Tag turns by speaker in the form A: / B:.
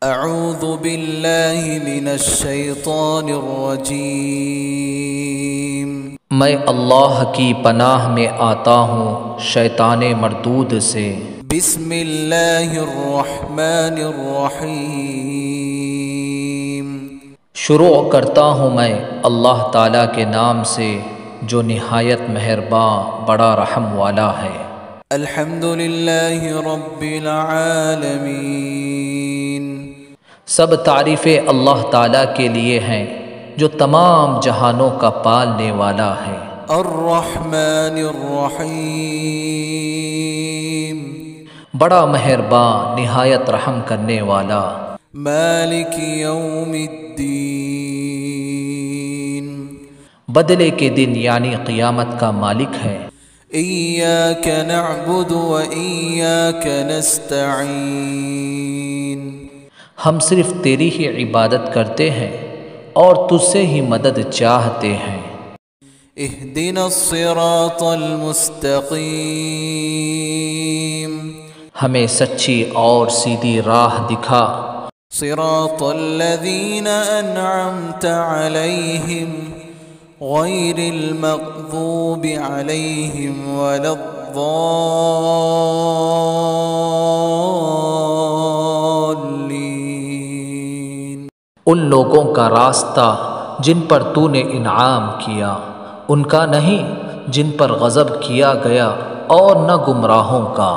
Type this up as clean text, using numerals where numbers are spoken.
A: اعوذ باللہ من الشیطان الرجیم،
B: میں اللہ کی پناہ میں آتا ہوں شیطان مردود سے۔
A: بسم اللہ الرحمن الرحیم،
B: شروع کرتا ہوں میں اللہ تعالیٰ کے نام سے جو نہایت مہرباں بڑا رحم والا ہے۔
A: الحمد للہ رب العالمین،
B: سب تعریفیں اللہ تعالیٰ کے لیے ہیں جو تمام جہانوں کا پالنے والا ہے۔
A: الرحمن الرحیم،
B: بڑا مہرباں نہایت رحم کرنے والا۔
A: مالک یوم الدین،
B: بدلے کے دن یعنی قیامت کا مالک ہے۔
A: ایاک نعبد و ایاک نستعین،
B: ہم صرف تیری ہی عبادت کرتے ہیں اور تجھ سے ہی مدد چاہتے ہیں۔
A: اہدنا الصراط المستقیم،
B: ہمیں سچی اور سیدھی راہ دکھا۔
A: صراط الذین انعمت علیہم غیر المغضوب علیہم ولا الضالین،
B: ان لوگوں کا راستہ جن پر تو نے انعام کیا، ان کا نہیں جن پر غضب کیا گیا، اور نہ گمراہوں کا۔